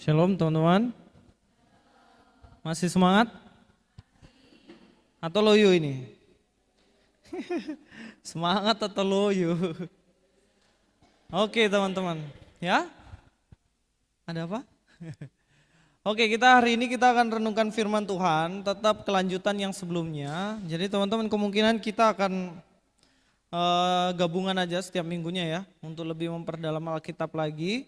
Shalom teman-teman. Masih semangat? Atau loyo ini? Semangat atau loyo? Oke teman-teman, ya? Ada apa? Oke, hari ini kita akan renungkan firman Tuhan, tetap kelanjutan yang sebelumnya. Jadi teman-teman kemungkinan kita akan gabungan aja setiap minggunya ya, untuk lebih memperdalam Alkitab lagi,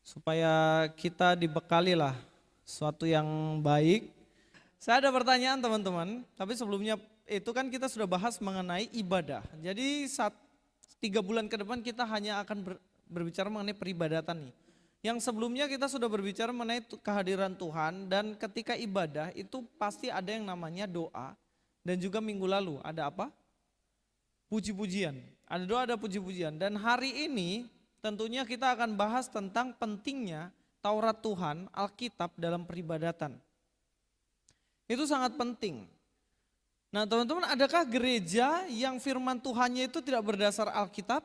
supaya kita dibekali lah sesuatu yang baik. Saya ada pertanyaan teman-teman, tapi sebelumnya itu kan kita sudah bahas mengenai ibadah. Jadi 3 bulan ke depan kita hanya akan berbicara mengenai peribadatan nih. Yang sebelumnya kita sudah berbicara mengenai kehadiran Tuhan, dan ketika ibadah itu pasti ada yang namanya doa, dan juga minggu lalu ada apa? Puji-pujian. Ada doa, ada puji-pujian. Dan hari ini tentunya kita akan bahas tentang pentingnya Taurat Tuhan, Alkitab dalam peribadatan. Itu sangat penting. Nah teman-teman, adakah gereja yang firman Tuhannya itu tidak berdasar Alkitab?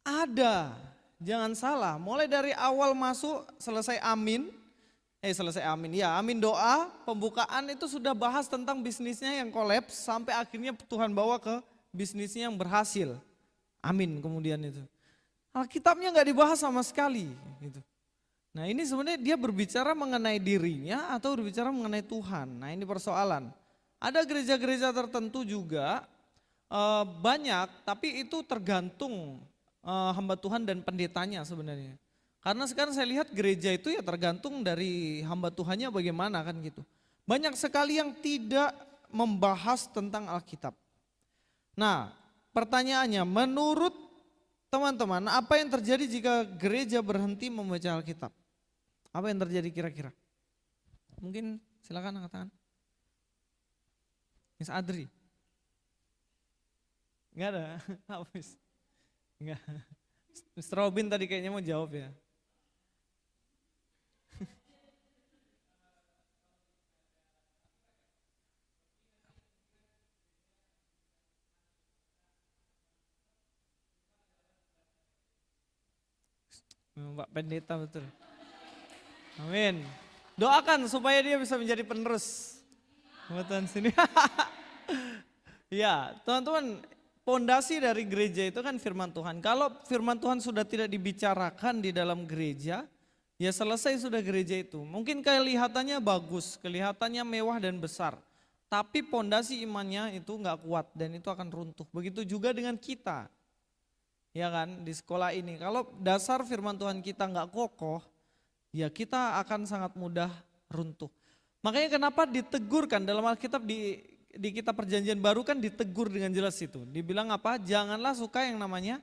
Ada. Jangan salah, mulai dari awal masuk selesai amin, amin doa, pembukaan itu sudah bahas tentang bisnisnya yang kolaps sampai akhirnya Tuhan bawa ke bisnisnya yang berhasil. Amin kemudian itu. Alkitabnya nggak dibahas sama sekali gitu. Nah ini sebenarnya dia berbicara mengenai dirinya atau berbicara mengenai Tuhan. Nah ini persoalan. Ada gereja-gereja tertentu juga banyak, tapi itu tergantung hamba Tuhan dan pendetanya sebenarnya. Karena sekarang saya lihat gereja itu ya tergantung dari hamba Tuhannya bagaimana kan gitu. Banyak sekali yang tidak membahas tentang Alkitab. Nah pertanyaannya, menurut teman-teman apa yang terjadi jika gereja berhenti membaca Alkitab? Apa yang terjadi kira-kira? Mungkin silakan angkat tangan. Miss Adri. Enggak ada, habis. Enggak. Mr. Robin tadi kayaknya mau jawab ya. Pak Pendeta betul. Amin. Doakan supaya dia bisa menjadi penerus. Buatan sini. Ya, teman-teman, pondasi dari gereja itu kan firman Tuhan. Kalau firman Tuhan sudah tidak dibicarakan di dalam gereja, ya selesai sudah gereja itu. Mungkin kelihatannya bagus, kelihatannya mewah dan besar, tapi pondasi imannya itu nggak kuat dan itu akan runtuh. Begitu juga dengan kita, ya kan, di sekolah ini. Kalau dasar firman Tuhan kita nggak kokoh, ya kita akan sangat mudah runtuh. Makanya kenapa ditegurkan dalam Alkitab di kitab perjanjian baru kan ditegur dengan jelas itu. Dibilang apa? Janganlah suka yang namanya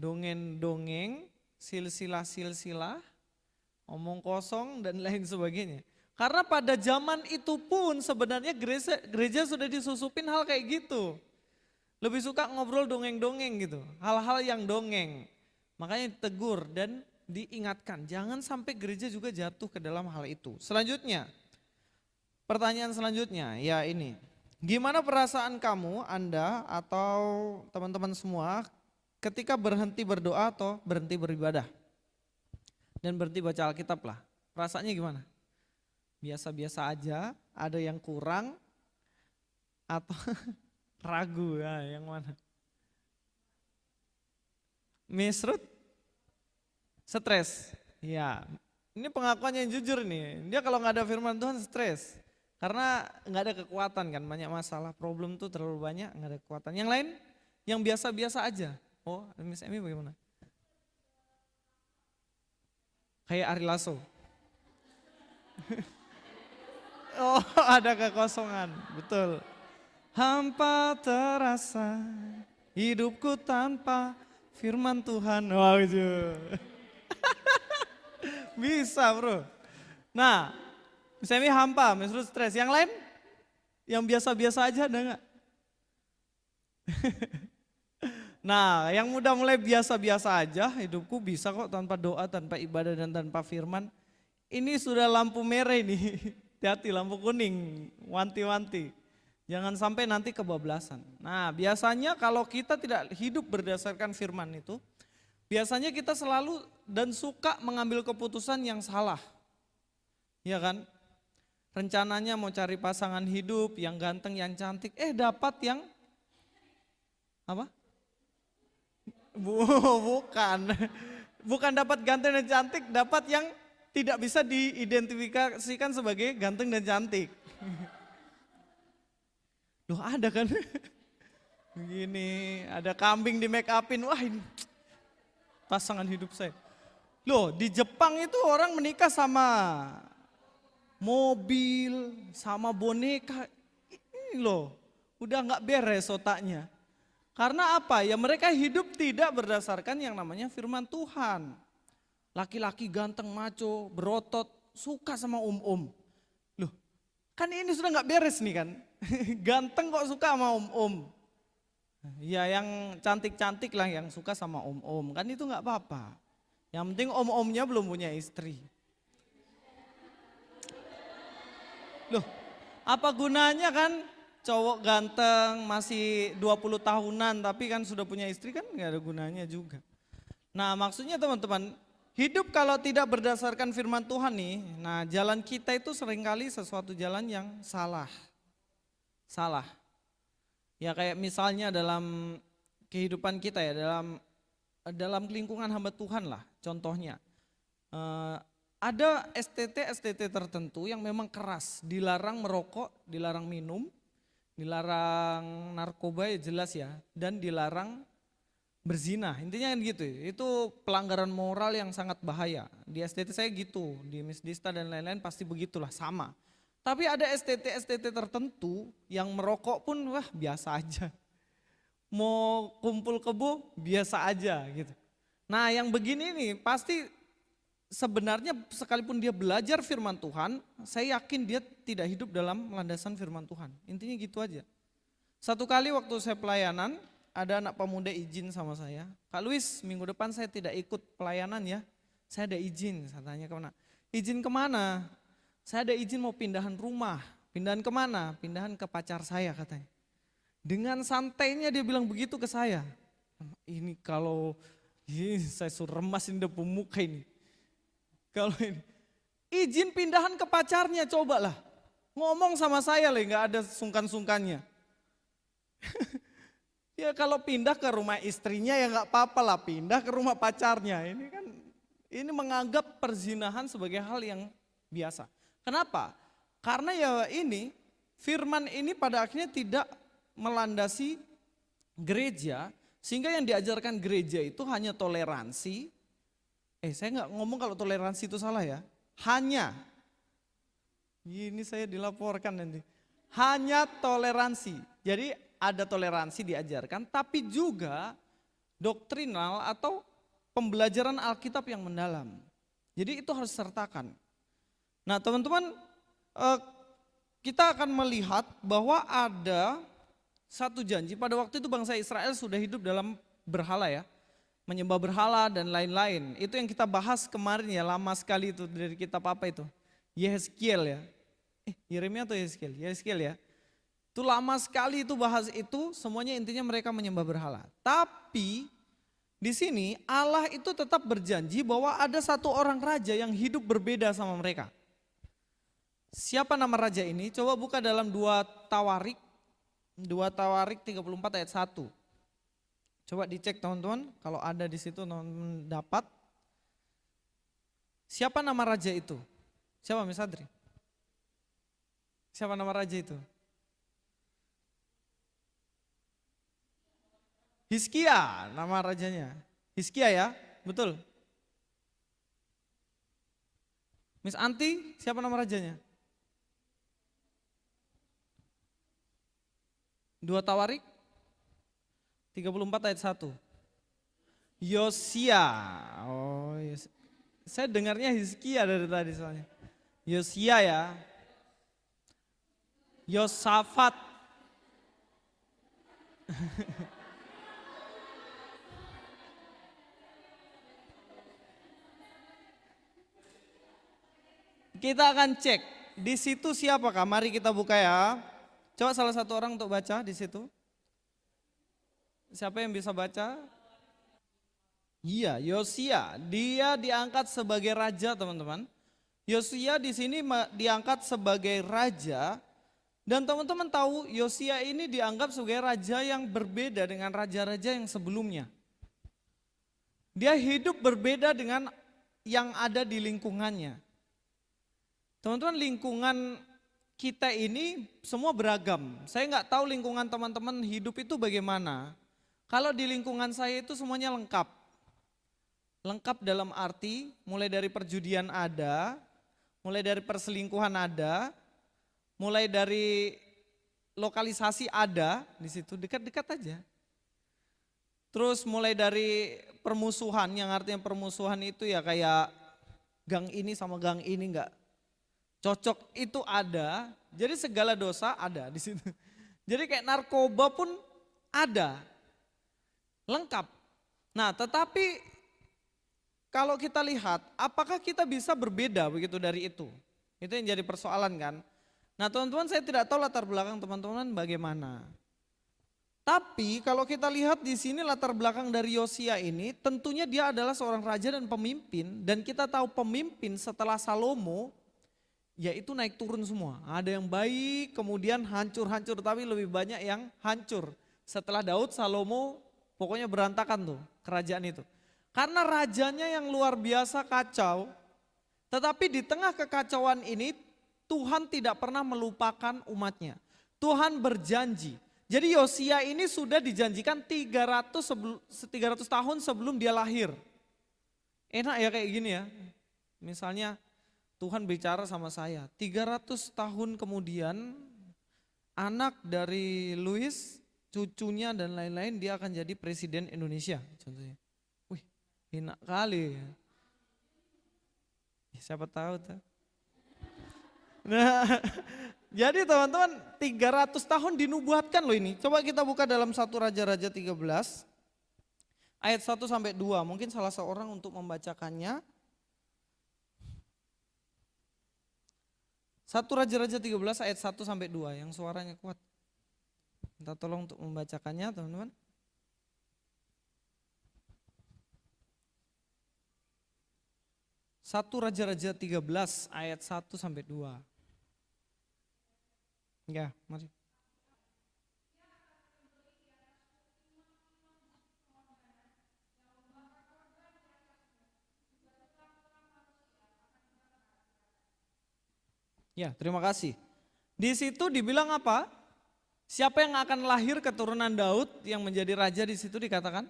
dongeng-dongeng, silsilah-silsilah, omong kosong dan lain sebagainya. Karena pada zaman itu pun sebenarnya gereja sudah disusupin hal kayak gitu. Lebih suka ngobrol dongeng-dongeng gitu, hal-hal yang dongeng. Makanya ditegur dan diingatkan, jangan sampai gereja juga jatuh ke dalam hal itu. Selanjutnya, pertanyaan selanjutnya, ya ini. Gimana perasaan kamu, Anda atau teman-teman semua ketika berhenti berdoa atau berhenti beribadah? Dan berhenti baca Alkitab lah. Perasaannya gimana? Biasa-biasa aja, ada yang kurang, atau ragu ya, yang mana? Misrut? Stres? Ya, ini pengakuan yang jujur nih. Dia kalau nggak ada firman Tuhan stres. Karena nggak ada kekuatan kan, banyak masalah, problem tuh terlalu banyak, nggak ada kekuatan. Yang lain, yang biasa-biasa aja. Oh, Miss Emi bagaimana? Kayak Ari Lasso. Oh, ada kekosongan, betul. Hampa terasa, hidupku tanpa firman Tuhan. Wah, gitu. Bisa bro. Nah, misalnya hampa, misalnya stres. Yang lain, yang biasa-biasa aja ada nggak? Nah, yang udah mulai biasa-biasa aja, hidupku bisa kok tanpa doa, tanpa ibadah dan tanpa firman. Ini sudah lampu merah ini. Hati-hati, lampu kuning, wanti-wanti. Jangan sampai nanti kebablasan. Nah, biasanya kalau kita tidak hidup berdasarkan firman itu, biasanya kita selalu dan suka mengambil keputusan yang salah. Iya kan? Rencananya mau cari pasangan hidup yang ganteng, yang cantik, dapat yang apa? Bukan. Bukan dapat ganteng dan cantik, dapat yang tidak bisa diidentifikasikan sebagai ganteng dan cantik. Loh ada kan? Begini, ada kambing di make upin, wah ini pasangan hidup saya. Loh di Jepang itu orang menikah sama mobil, sama boneka, ini loh udah nggak beres otaknya. Karena apa? Ya mereka hidup tidak berdasarkan yang namanya firman Tuhan. Laki-laki ganteng, maco, berotot, suka sama om-om. Loh, kan ini sudah nggak beres nih kan. Ganteng kok suka sama om-om. Ya yang cantik-cantik lah yang suka sama om-om. Kan itu nggak apa-apa. Yang penting om-omnya belum punya istri. Loh, apa gunanya kan cowok ganteng masih 20 tahunan tapi kan sudah punya istri kan nggak ada gunanya juga. Nah maksudnya teman-teman, hidup kalau tidak berdasarkan firman Tuhan nih, nah jalan kita itu seringkali sesuatu jalan yang salah. Salah. Ya kayak misalnya dalam kehidupan kita ya, dalam lingkungan hamba Tuhan lah contohnya. Ada STT tertentu yang memang keras, dilarang merokok, dilarang minum, dilarang narkoba ya jelas ya, dan dilarang berzina, intinya kan gitu. Itu pelanggaran moral yang sangat bahaya. Di STT saya gitu, di Misdista dan lain-lain pasti begitulah sama. Tapi ada STT tertentu yang merokok pun wah biasa aja. Mau kumpul kebo biasa aja gitu. Nah yang begini nih pasti sebenarnya sekalipun dia belajar firman Tuhan, saya yakin dia tidak hidup dalam landasan firman Tuhan. Intinya gitu aja. Satu kali waktu saya pelayanan, ada anak pemuda izin sama saya, Kak Luis minggu depan saya tidak ikut pelayanan ya, saya ada izin. Saya tanya kemana? Izin kemana? Saya ada izin mau pindahan rumah. Pindahan kemana? Pindahan ke pacar saya katanya. Dengan santainya dia bilang begitu ke saya. Ini kalau saya suruh remas ini udah pemuka ini. Kalau ini izin pindahan ke pacarnya cobalah. Ngomong sama saya lah nggak ada sungkan-sungkannya. Ya kalau pindah ke rumah istrinya ya nggak apa-apa lah, pindah ke rumah pacarnya. Ini kan ini menganggap perzinahan sebagai hal yang biasa. Kenapa? Karena ya ini firman ini pada akhirnya tidak melandasi gereja, sehingga yang diajarkan gereja itu hanya toleransi. Saya nggak ngomong kalau toleransi itu salah ya. Hanya, ini saya dilaporkan nanti. Hanya toleransi. Jadi ada toleransi diajarkan, tapi juga doktrinal atau pembelajaran Alkitab yang mendalam. Jadi itu harus sertakan. Nah teman-teman, kita akan melihat bahwa ada satu janji pada waktu itu bangsa Israel sudah hidup dalam berhala ya. Menyembah berhala dan lain-lain. Itu yang kita bahas kemarin ya, lama sekali itu dari kitab apa itu? Yehezkiel ya. Yeremia atau Yehezkiel? Yehezkiel ya. Itu lama sekali itu bahas itu, semuanya intinya mereka menyembah berhala. Tapi di sini Allah itu tetap berjanji bahwa ada satu orang raja yang hidup berbeda sama mereka. Siapa nama raja ini? Coba buka dalam 2 Tawarik 34 ayat 1. Coba dicek teman-teman, kalau ada di situ teman-teman dapat. Siapa nama raja itu? Siapa Mas Adri? Siapa nama raja itu? Hizkia nama rajanya. Hizkia ya, betul. Miss Anti, siapa nama rajanya? 2 Tawarik 34 ayat 1. Yosia. Oh, saya dengarnya Hizkia dari tadi soalnya. Yosia ya. Yosafat. Kita akan cek di situ siapakah? Mari kita buka ya. Coba salah satu orang untuk baca di situ. Siapa yang bisa baca? Iya, Yosia. Dia diangkat sebagai raja teman-teman. Yosia di sini diangkat sebagai raja, dan teman-teman tahu Yosia ini dianggap sebagai raja yang berbeda dengan raja-raja yang sebelumnya. Dia hidup berbeda dengan yang ada di lingkungannya. Teman-teman, lingkungan kita ini semua beragam. Saya nggak tahu lingkungan teman-teman hidup itu bagaimana. Kalau di lingkungan saya itu semuanya lengkap. Lengkap dalam arti mulai dari perjudian ada, mulai dari perselingkuhan ada, mulai dari lokalisasi ada di situ, dekat-dekat aja. Terus mulai dari permusuhan, yang artinya permusuhan itu ya kayak gang ini sama gang ini enggak cocok, itu ada. Jadi segala dosa ada di situ. Jadi kayak narkoba pun ada. Lengkap. Nah, tetapi kalau kita lihat, apakah kita bisa berbeda begitu dari itu? Itu yang jadi persoalan kan. Nah, teman-teman, saya tidak tahu latar belakang teman-teman bagaimana. Tapi kalau kita lihat di sini latar belakang dari Yosia ini, tentunya dia adalah seorang raja dan pemimpin, dan kita tahu pemimpin setelah Salomo yaitu naik turun semua. Ada yang baik, kemudian hancur-hancur, tapi lebih banyak yang hancur. Setelah Daud, Salomo pokoknya berantakan tuh kerajaan itu. Karena rajanya yang luar biasa kacau, tetapi di tengah kekacauan ini Tuhan tidak pernah melupakan umatnya. Tuhan berjanji. Jadi Yosia ini sudah dijanjikan 300 tahun sebelum dia lahir. Enak ya kayak gini ya. Misalnya Tuhan bicara sama saya, 300 tahun kemudian anak dari Louis, cucunya dan lain-lain dia akan jadi presiden Indonesia contohnya. Wih, enak kali ya. Siapa tahu tuh. Nah, jadi teman-teman 300 tahun dinubuatkan loh ini. Coba kita buka dalam 1 Raja-Raja 13 ayat 1 sampai 2. Mungkin salah seorang untuk membacakannya. 1 Raja-Raja 13 ayat 1 sampai 2 yang suaranya kuat. Minta tolong untuk membacakannya teman-teman. Satu Raja-Raja 13 ayat 1 sampai 2. Ya, mari. Ya, terima kasih. Di situ dibilang apa? Siapa yang akan lahir keturunan Daud yang menjadi raja di situ dikatakan?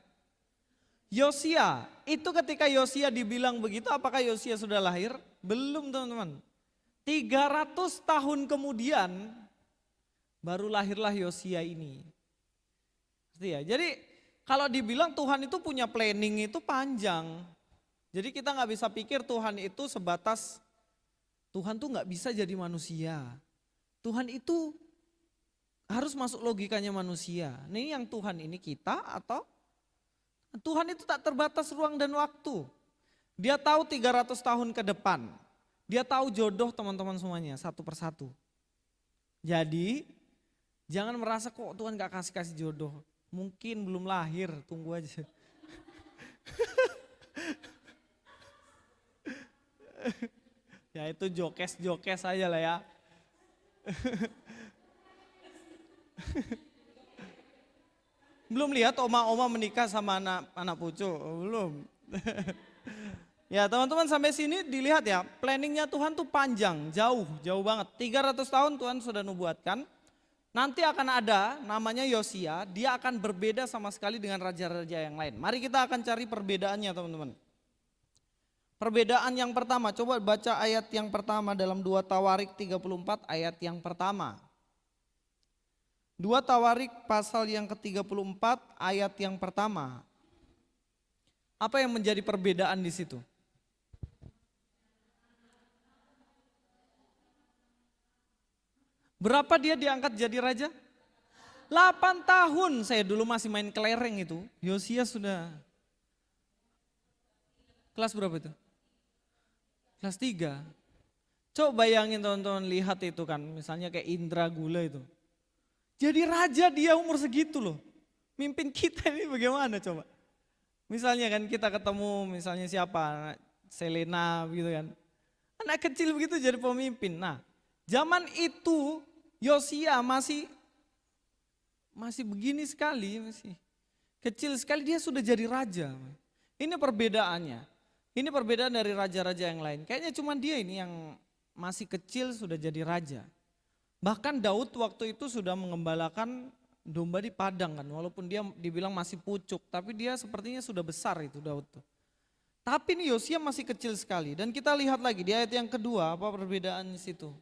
Yosia. Itu ketika Yosia dibilang begitu, apakah Yosia sudah lahir? Belum teman-teman. 300 tahun kemudian baru lahirlah Yosia ini. Jadi kalau dibilang Tuhan itu punya planning itu panjang. Jadi kita nggak bisa pikir Tuhan itu sebatas Tuhan tuh nggak bisa jadi manusia. Tuhan itu harus masuk logikanya manusia. Ini yang Tuhan ini kita atau Tuhan itu tak terbatas ruang dan waktu. Dia tahu 300 tahun ke depan. Dia tahu jodoh teman-teman semuanya satu persatu. Jadi jangan merasa kok Tuhan gak kasih-kasih jodoh. Mungkin belum lahir, tunggu aja. Ya itu jokes-jokes aja lah ya. Belum lihat oma-oma menikah sama anak cucu, belum. Ya teman-teman sampai sini dilihat ya, planningnya Tuhan tuh panjang, jauh banget. 300 tahun Tuhan sudah nubuatkan, nanti akan ada namanya Yosia, dia akan berbeda sama sekali dengan raja-raja yang lain. Mari kita akan cari perbedaannya teman-teman. Perbedaan yang pertama, coba baca ayat yang pertama dalam 2 Tawarik 34 ayat yang pertama. 2 Tawarik pasal yang ke-34 ayat yang pertama. Apa yang menjadi perbedaan di situ? Berapa dia diangkat jadi raja? 8 tahun, saya dulu masih main kelereng itu. Yosia sudah kelas berapa itu? Kelas 3. Coba bayangin teman-teman lihat itu kan, misalnya kayak Indra Gula itu. Jadi raja dia umur segitu loh. Mimpin kita ini bagaimana coba? Misalnya kan kita ketemu misalnya siapa, Selena gitu kan. Anak kecil begitu jadi pemimpin. Nah, zaman itu Yosia masih begini sekali, masih kecil sekali dia sudah jadi raja. Ini perbedaannya. Ini perbedaan dari raja-raja yang lain. Kayaknya cuma dia ini yang masih kecil sudah jadi raja. Bahkan Daud waktu itu sudah mengembalakan domba di padang kan. Walaupun dia dibilang masih pucuk, tapi dia sepertinya sudah besar itu Daud tuh. Tapi nih Yosia masih kecil sekali. Dan kita lihat lagi di ayat yang kedua apa perbedaan di situ.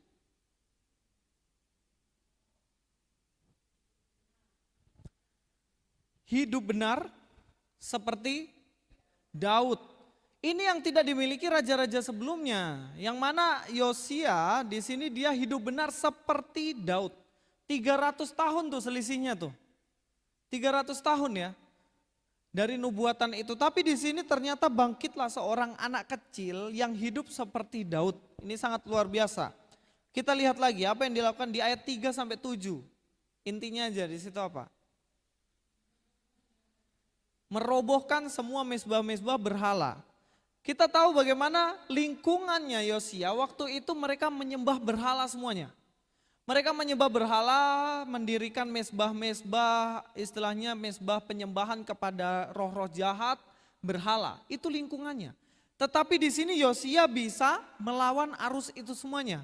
Hidup benar seperti Daud. Ini yang tidak dimiliki raja-raja sebelumnya. Yang mana Yosia di sini dia hidup benar seperti Daud. 300 tahun tuh selisihnya tuh. 300 tahun ya. Dari nubuatan itu. Tapi di sini ternyata bangkitlah seorang anak kecil yang hidup seperti Daud. Ini sangat luar biasa. Kita lihat lagi apa yang dilakukan di ayat 3 sampai 7. Intinya aja di situ apa? Merobohkan semua mezbah-mezbah berhala. Kita tahu bagaimana lingkungannya Yosia waktu itu mereka menyembah berhala semuanya. Mereka menyembah berhala, mendirikan mezbah-mezbah, istilahnya mezbah penyembahan kepada roh-roh jahat, berhala. Itu lingkungannya. Tetapi di sini Yosia bisa melawan arus itu semuanya.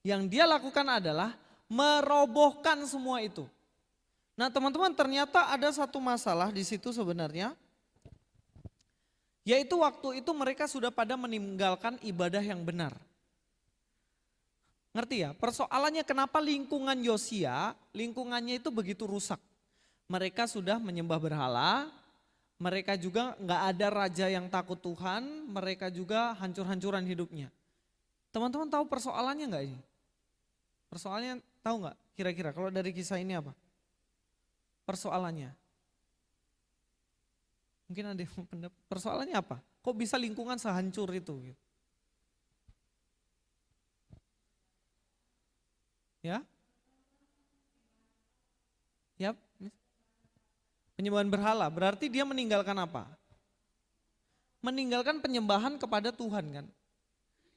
Yang dia lakukan adalah merobohkan semua itu. Nah teman-teman ternyata ada satu masalah di situ sebenarnya. Yaitu waktu itu mereka sudah pada meninggalkan ibadah yang benar. Ngerti ya? Persoalannya kenapa lingkungan Yosia, lingkungannya itu begitu rusak. Mereka sudah menyembah berhala, mereka juga nggak ada raja yang takut Tuhan, mereka juga hancur-hancuran hidupnya. Teman-teman tahu persoalannya nggak ini? Persoalannya tahu nggak? Kira-kira kalau dari kisah ini apa? Persoalannya. Mungkin ada yang pendapat, persoalannya apa? Kok bisa lingkungan sehancur itu? Ya? Ya? Penyembahan berhala, berarti dia meninggalkan apa? Meninggalkan penyembahan kepada Tuhan kan?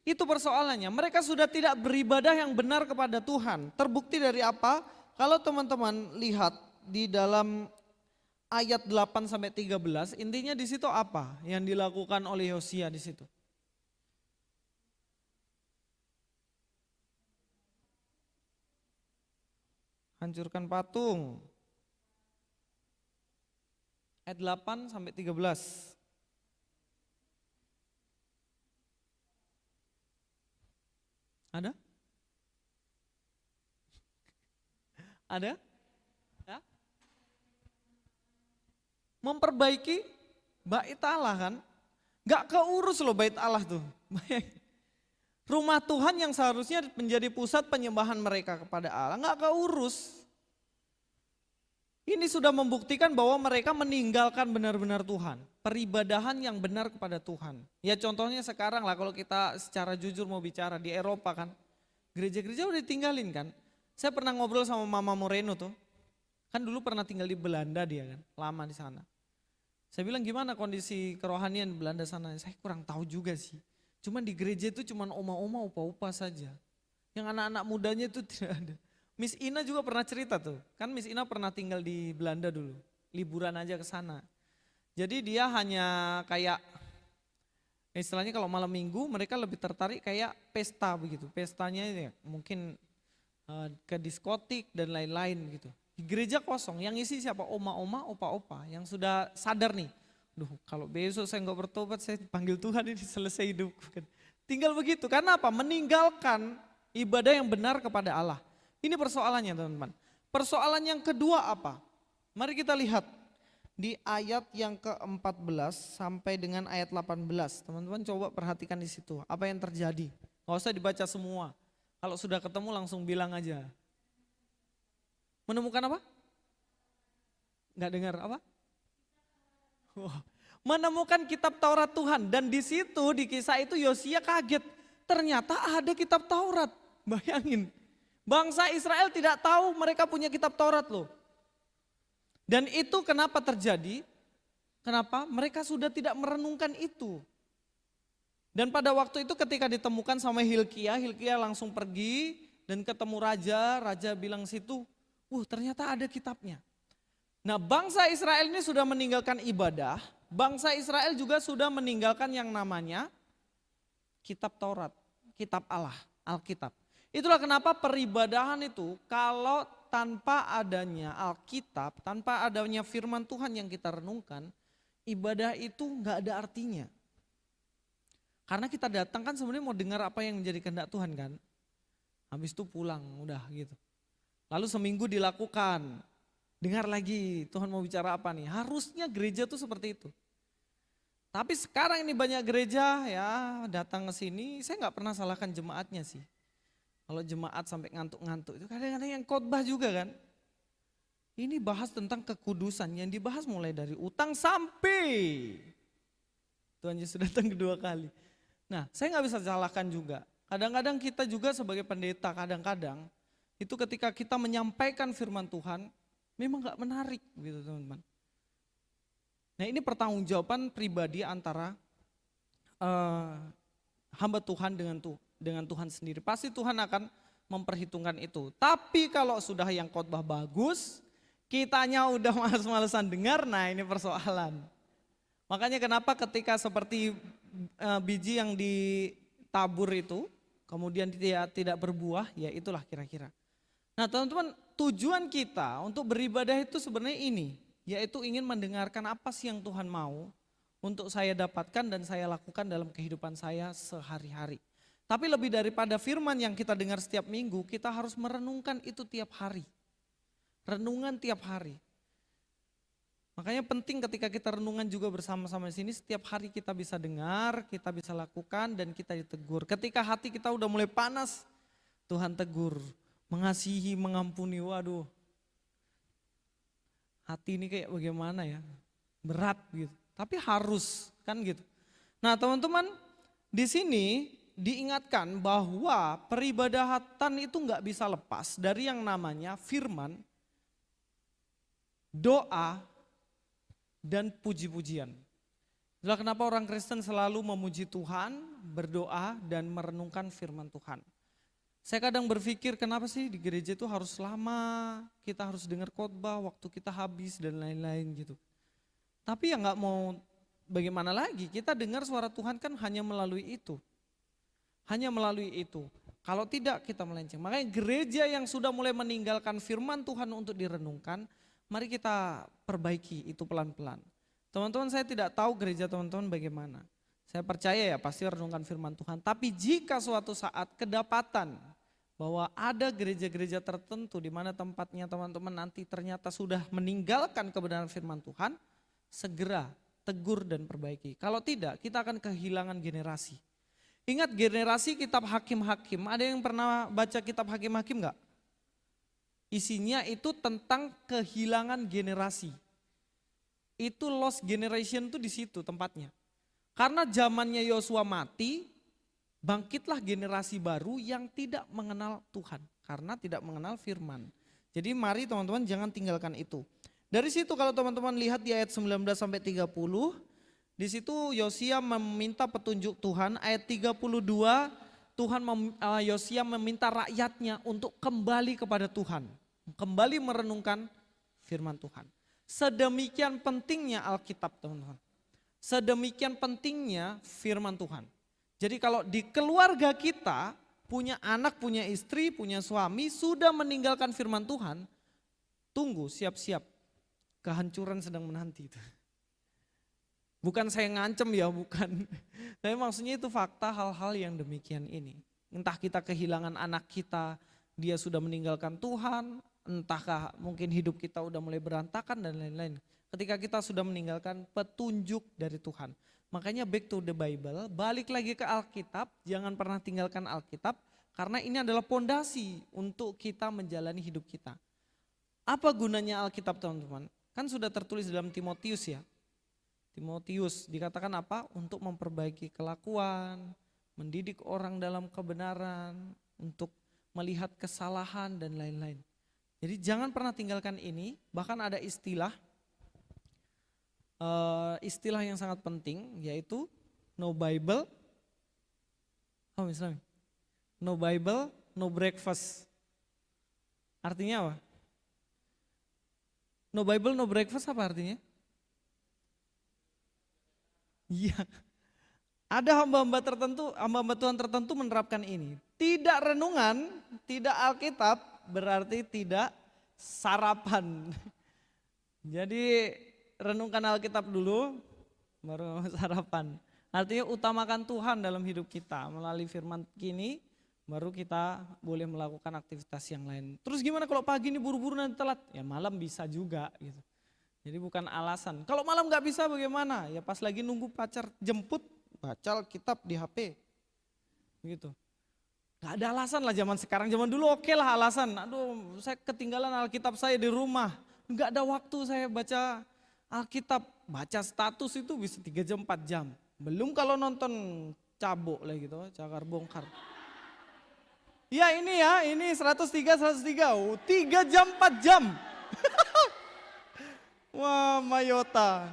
Itu persoalannya, mereka sudah tidak beribadah yang benar kepada Tuhan. Terbukti dari apa? Kalau teman-teman lihat di dalam ayat 8 sampai 13, intinya di situ apa yang dilakukan oleh Yosia di situ? Hancurkan patung. Ayat 8 sampai 13. Ada? Ada? Ya? Memperbaiki bait Allah kan. Gak keurus loh bait Allah tuh. Rumah Tuhan yang seharusnya menjadi pusat penyembahan mereka kepada Allah gak keurus. Ini sudah membuktikan bahwa mereka meninggalkan benar-benar Tuhan. Peribadahan yang benar kepada Tuhan. Ya contohnya sekarang lah kalau kita secara jujur mau bicara di Eropa kan. Gereja-gereja udah ditinggalin kan. Saya pernah ngobrol sama Mama Moreno tuh. Kan dulu pernah tinggal di Belanda dia kan, lama di sana. Saya bilang gimana kondisi kerohanian Belanda sana, saya kurang tahu juga sih. Cuman di gereja itu cuman oma-oma, opa-opa saja. Yang anak-anak mudanya itu tidak ada. Miss Ina juga pernah cerita tuh, kan Miss Ina pernah tinggal di Belanda dulu, liburan aja ke sana. Jadi dia hanya kayak, istilahnya kalau malam minggu mereka lebih tertarik kayak pesta begitu. Pestanya ya, mungkin ke diskotik dan lain-lain gitu. Di gereja kosong, yang isi siapa? Oma-oma, opa-opa yang sudah sadar nih. Duh kalau besok saya nggak bertobat saya panggil Tuhan ini selesai hidup. Tinggal begitu, karena apa? Meninggalkan ibadah yang benar kepada Allah. Ini persoalannya teman-teman. Persoalan yang kedua apa? Mari kita lihat di ayat yang ke-14 sampai dengan ayat 18. Teman-teman coba perhatikan di situ, apa yang terjadi. Nggak usah dibaca semua. Kalau sudah ketemu langsung bilang aja. Menemukan apa? Nggak dengar apa? Menemukan kitab Taurat Tuhan. Dan di situ di kisah itu Yosia kaget. Ternyata ada kitab Taurat. Bayangin. Bangsa Israel tidak tahu mereka punya kitab Taurat loh. Dan itu kenapa terjadi? Kenapa? Mereka sudah tidak merenungkan itu. Dan pada waktu itu ketika ditemukan sama Hilkia, Hilkia langsung pergi dan ketemu raja, raja bilang situ, ternyata ada kitabnya. Nah, bangsa Israel ini sudah meninggalkan ibadah, bangsa Israel juga sudah meninggalkan yang namanya kitab Taurat, kitab Allah, Alkitab. Itulah kenapa peribadahan itu kalau tanpa adanya Alkitab, tanpa adanya firman Tuhan yang kita renungkan, ibadah itu nggak ada artinya. Karena kita datang kan sebenarnya mau dengar apa yang menjadi kehendak Tuhan kan. Habis itu pulang, udah gitu. Lalu seminggu dilakukan, dengar lagi Tuhan mau bicara apa nih. Harusnya gereja tuh seperti itu. Tapi sekarang ini banyak gereja ya datang ke sini, saya nggak pernah salahkan jemaatnya sih. Kalau jemaat sampai ngantuk-ngantuk itu kadang-kadang yang khotbah juga kan. Ini bahas tentang kekudusan, yang dibahas mulai dari utang sampai Tuhan Yesus datang kedua kali. Nah, saya nggak bisa salahkan juga. Kadang-kadang kita juga sebagai pendeta, kadang-kadang itu ketika kita menyampaikan firman Tuhan, memang nggak menarik gitu teman-teman. Nah, ini pertanggungjawaban pribadi antara hamba Tuhan dengan Tuhan sendiri. Pasti Tuhan akan memperhitungkan itu. Tapi kalau sudah yang khotbah bagus, kitanya udah males-malesan dengar, nah ini persoalan. Makanya kenapa ketika seperti biji yang ditabur itu, kemudian tidak berbuah, ya itulah kira-kira. Nah teman-teman, tujuan kita untuk beribadah itu sebenarnya ini, yaitu ingin mendengarkan apa sih yang Tuhan mau untuk saya dapatkan dan saya lakukan dalam kehidupan saya sehari-hari. Tapi lebih daripada firman yang kita dengar setiap minggu, kita harus merenungkan itu tiap hari. Renungan tiap hari. Makanya penting ketika kita renungan juga bersama-sama di sini, setiap hari kita bisa dengar, kita bisa lakukan dan kita ditegur. Ketika hati kita udah mulai panas, Tuhan tegur, mengasihi, mengampuni, waduh. Hati ini kayak bagaimana ya, berat gitu. Tapi harus kan gitu. Nah teman-teman, di sini diingatkan bahwa peribadatan itu nggak bisa lepas dari yang namanya firman, doa, dan puji-pujian. Itulah kenapa orang Kristen selalu memuji Tuhan, berdoa, dan merenungkan firman Tuhan. Saya kadang berpikir kenapa sih di gereja itu harus lama, kita harus dengar khotbah, waktu kita habis dan lain-lain gitu. Tapi ya nggak mau bagaimana lagi, kita dengar suara Tuhan kan hanya melalui itu. Hanya melalui itu. Kalau tidak kita melenceng. Makanya gereja yang sudah mulai meninggalkan firman Tuhan untuk direnungkan, mari kita perbaiki itu pelan-pelan. Teman-teman, saya tidak tahu gereja teman-teman bagaimana. Saya percaya ya pasti renungkan firman Tuhan. Tapi jika suatu saat kedapatan bahwa ada gereja-gereja tertentu di mana tempatnya teman-teman nanti ternyata sudah meninggalkan kebenaran firman Tuhan, segera tegur dan perbaiki. Kalau tidak, kita akan kehilangan generasi. Ingat generasi kitab Hakim-Hakim, ada yang pernah baca kitab Hakim-Hakim enggak? Isinya itu tentang kehilangan generasi. Itu lost generation itu di situ tempatnya. Karena zamannya Yosua mati, bangkitlah generasi baru yang tidak mengenal Tuhan. Karena tidak mengenal firman. Jadi mari teman-teman jangan tinggalkan itu. Dari situ kalau teman-teman lihat di ayat 19 sampai 30, di situ Yosia meminta petunjuk Tuhan. Ayat 32, Yosia meminta rakyatnya untuk kembali kepada Tuhan. Kembali merenungkan firman Tuhan. Sedemikian pentingnya Alkitab teman-teman. Sedemikian pentingnya firman Tuhan. Jadi kalau di keluarga kita punya anak, punya istri, punya suami sudah meninggalkan firman Tuhan, tunggu siap-siap kehancuran sedang menanti itu. Bukan saya ngancem ya, bukan. Tapi maksudnya itu fakta hal-hal yang demikian ini. Entah kita kehilangan anak kita, dia sudah meninggalkan Tuhan, entahkah mungkin hidup kita udah mulai berantakan dan lain-lain. Ketika kita sudah meninggalkan petunjuk dari Tuhan. Makanya back to the Bible, balik lagi ke Alkitab, jangan pernah tinggalkan Alkitab. Karena ini adalah pondasi untuk kita menjalani hidup kita. Apa gunanya Alkitab teman-teman? Kan sudah tertulis dalam Timotius ya. Timotius dikatakan apa? Untuk memperbaiki kelakuan, mendidik orang dalam kebenaran, untuk melihat kesalahan dan lain-lain. Jadi jangan pernah tinggalkan ini, bahkan ada istilah yang sangat penting yaitu no Bible, Oh Islami. No Bible, no breakfast. Artinya apa? No Bible, no breakfast apa artinya? Iya. Ada hamba-hamba tertentu, hamba-hamba Tuhan tertentu menerapkan ini. Tidak renungan, tidak Alkitab, berarti tidak sarapan. Jadi renungkan Alkitab dulu, baru sarapan. Artinya utamakan Tuhan dalam hidup kita. Melalui firman kini, baru kita boleh melakukan aktivitas yang lain. Terus gimana kalau pagi ini buru-buru nanti telat? Ya malam bisa juga gitu. Jadi bukan alasan. Kalau malam nggak bisa bagaimana? Ya pas lagi nunggu pacar jemput, baca Alkitab di HP. Begitu. Gak ada alasan lah zaman sekarang. Zaman dulu oke lah alasan. Aduh saya ketinggalan Alkitab saya di rumah. Gak ada waktu saya baca Alkitab. Baca status itu bisa 3 jam 4 jam. Belum kalau nonton cabuk lah gitu. Cakar bongkar. Ya ini 103. Oh, 3 jam 4 jam. Wah Mayota.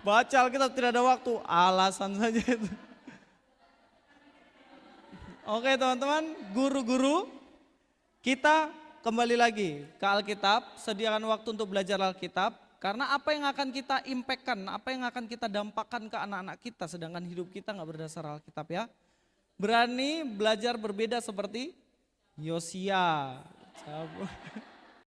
Baca Alkitab tidak ada waktu. Alasan saja itu. Oke teman-teman, guru-guru, kita kembali lagi ke Alkitab, sediakan waktu untuk belajar Alkitab, karena apa yang akan kita impactkan, apa yang akan kita dampakkan ke anak-anak kita, sedangkan hidup kita nggak berdasar Alkitab ya. Berani belajar berbeda seperti Yosia.